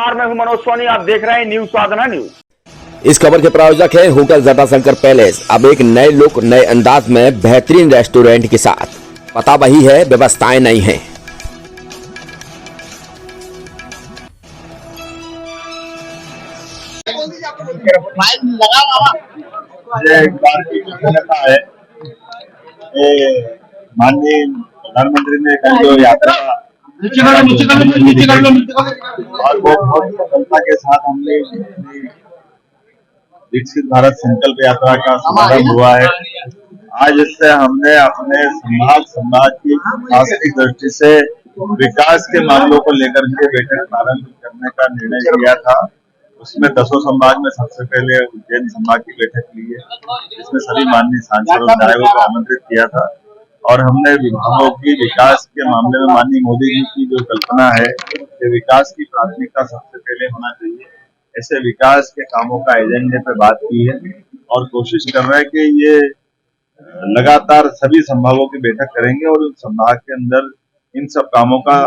नमस्कार, मैं हूं मनोज सोनी। आप देख रहे हैं न्यूज साधना न्यूज। इस खबर के प्रायोजक है होटल जटाशंकर पैलेस। अब एक नए लुक, नए अंदाज में बेहतरीन रेस्टोरेंट के साथ। पता वही है, व्यवस्थाएं नहीं हैं। एक बार की मान्यता है, माननीय प्रधानमंत्री ने कल जो यात्रा और वो बहुत सफलता के साथ हमने विकसित भारत संकल्प यात्रा का शुभारंभ हुआ है। आज इससे हमने अपने समाज की आर्थिक दृष्टि से विकास के मामलों को लेकर के बैठक प्रारंभ करने का निर्णय किया था। उसमें 10 संभाग में सबसे पहले उज्जैन संभाग की बैठक ली है, जिसमें सभी माननीय सांसद विधायकों को आमंत्रित किया था। और हमने विभागों की विकास के मामले में माननीय मोदी जी की जो कल्पना है कि विकास की प्राथमिकता सबसे पहले होना चाहिए, ऐसे विकास के कामों का एजेंडे पे बात की है और कोशिश कर रहे हैं कि ये लगातार सभी संभागों की बैठक करेंगे और उस संभाग के अंदर इन सब कामों का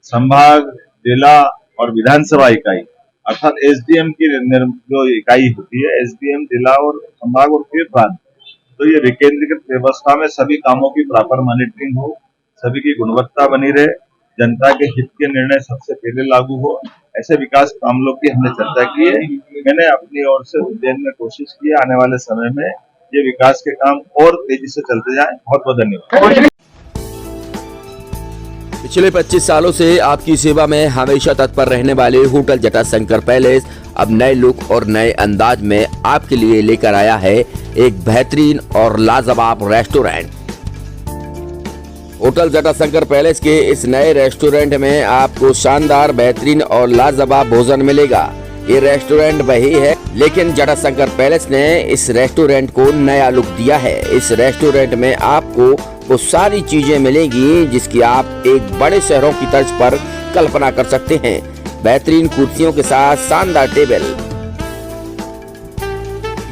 संभाग, जिला और विधानसभा इकाई अर्थात एसडीएम की जो इकाई होती है, एसडीएम जिला और संभाग और फिर प्रांत, तो ये विकेंद्रीकृत व्यवस्था में सभी कामों की प्रॉपर मॉनिटरिंग हो, सभी की गुणवत्ता बनी रहे, जनता के हित के निर्णय सबसे पहले लागू हो, ऐसे विकास मामलों की हमने चर्चा की है। मैंने अपनी ओर से उज्जैन में कोशिश की आने वाले समय में ये विकास के काम और तेजी से चलते जाएं। बहुत बहुत धन्यवाद। पिछले 25 सालों से आपकी सेवा में हमेशा तत्पर रहने वाले होटल जटाशंकर पैलेस अब नए लुक और नए अंदाज में आपके लिए लेकर आया है एक बेहतरीन और लाजवाब रेस्टोरेंट। होटल जटाशंकर पैलेस के इस नए रेस्टोरेंट में आपको शानदार, बेहतरीन और लाजवाब भोजन मिलेगा। ये रेस्टोरेंट वही है, लेकिन जटाशंकर पैलेस ने इस रेस्टोरेंट को नया लुक दिया है। इस रेस्टोरेंट में आपको वो सारी चीजें मिलेंगी जिसकी आप एक बड़े शहरों की तर्ज पर कल्पना कर सकते हैं। बेहतरीन कुर्सियों के साथ शानदार टेबल,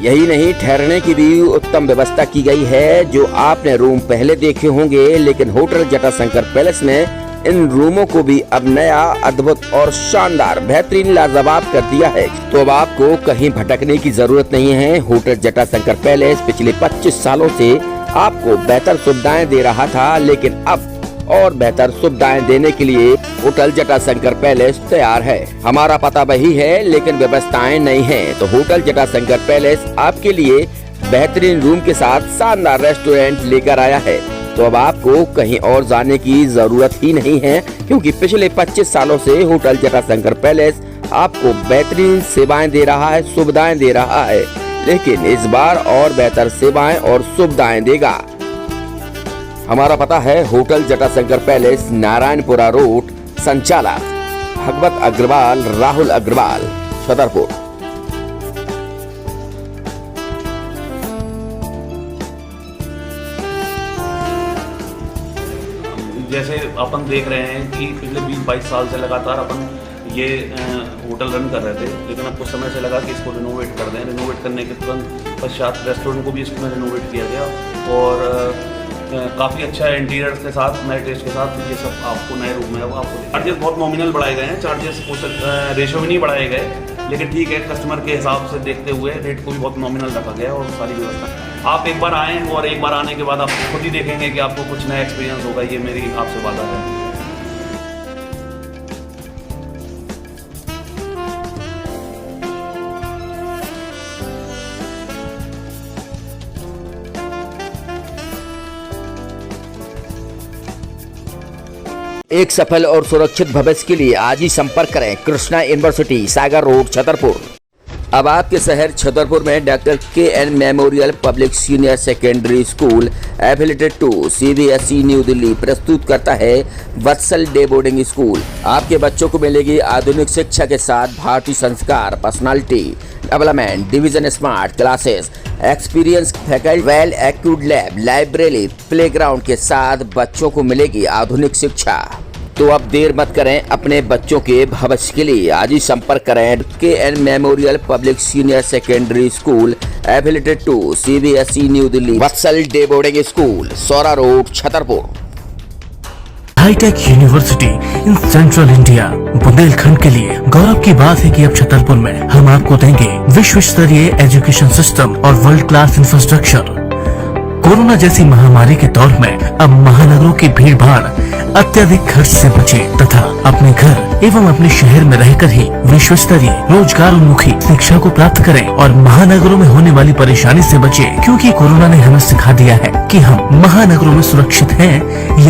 यही नहीं, ठहरने की भी उत्तम व्यवस्था की गई है। जो आपने रूम पहले देखे होंगे, लेकिन होटल जटाशंकर पैलेस ने इन रूमों को भी अब नया, अद्भुत और शानदार, बेहतरीन, लाजवाब कर दिया है। तो अब आपको कहीं भटकने की जरूरत नहीं है। होटल जटाशंकर पैलेस पिछले 25 सालों से आपको बेहतर सुविधाएं दे रहा था, लेकिन अब और बेहतर सुविधाएं देने के लिए होटल जटाशंकर पैलेस तैयार है। हमारा पता वही है, लेकिन व्यवस्थाएं नहीं हैं। तो होटल जटाशंकर पैलेस आपके लिए बेहतरीन रूम के साथ शानदार रेस्टोरेंट लेकर आया है। तो अब आपको कहीं और जाने की जरूरत ही नहीं है, क्योंकि पिछले 25 सालों से होटल जटाशंकर पैलेस आपको बेहतरीन सेवाएं दे रहा है, सुविधाएं दे रहा है, लेकिन इस बार और बेहतर सेवाएं और सुविधाएं देगा। हमारा पता है hotel Jatashankar palace, Narayanpura road, संचालक भगवत अग्रवाल, राहुल अग्रवाल, छतरपुर। जैसे अपन देख रहे हैं कि पिछले 20-22 साल से लगातार अपन ये होटल रन कर रहे थे, लेकिन अब कुछ समय से लगा कि इसको रिनोवेट कर दें। रिनोवेट करने के तुरंत पश्चात रेस्टोरेंट को भी इसमें रिनोवेट किया गया और काफ़ी अच्छा इंटीरियर के साथ, नए टेस्ट के साथ ये सब आपको नए रूम में आपको चार्जेस बहुत नॉमिनल बढ़ाए गए हैं। चार्जेस रेशो भी नहीं बढ़ाए गए, लेकिन ठीक है, कस्टमर के हिसाब से देखते हुए रेट को भी बहुत नॉमिनल रखा गया और सारी व्यवस्था। आप एक बार आएँ और एक बार आने के बाद आप खुद ही देखेंगे कि आपको कुछ नया एक्सपीरियंस होगा। ये मेरी आपसे वादा है। एक सफल और सुरक्षित भविष्य के लिए आज ही संपर्क करें कृष्णा यूनिवर्सिटी, सागर रोड, छतरपुर। अब आपके शहर छतरपुर में doctor KN memorial public senior secondary school affiliated to CBSE new Delhi प्रस्तुत करता है वत्सल डे बोर्डिंग स्कूल। आपके बच्चों को मिलेगी आधुनिक शिक्षा के साथ भारतीय संस्कार, personality development, division smart classes, experience faculty, well accrued lab, library, playground के साथ बच्चों को मिलेगी आधुनिक शिक्षा। तो अब देर मत करें, अपने बच्चों के भविष्य के लिए आज ही संपर्क करें KN memorial public senior secondary school affiliated to CBSE new Delhi, Vatsal day boarding school, Saura road, Chhatarpur. Hitech university in central India. Bundelkhand के लिए गौरव की बात है कि अब छतरपुर में हम आपको देंगे विश्व स्तरीय एजुकेशन सिस्टम और वर्ल्ड क्लास इंफ्रास्ट्रक्चर। कोरोना जैसी महामारी के दौर में अब महानगरों की भीड़ भाड़ अत्यधिक खर्च से बचे तथा अपने घर एवं अपने शहर में रहकर ही विश्व स्तरीय रोजगार उन्मुखी शिक्षा को प्राप्त करें और महानगरों में होने वाली परेशानी से बचे, क्योंकि कोरोना ने हमें सिखा दिया है कि हम महानगरों में सुरक्षित हैं या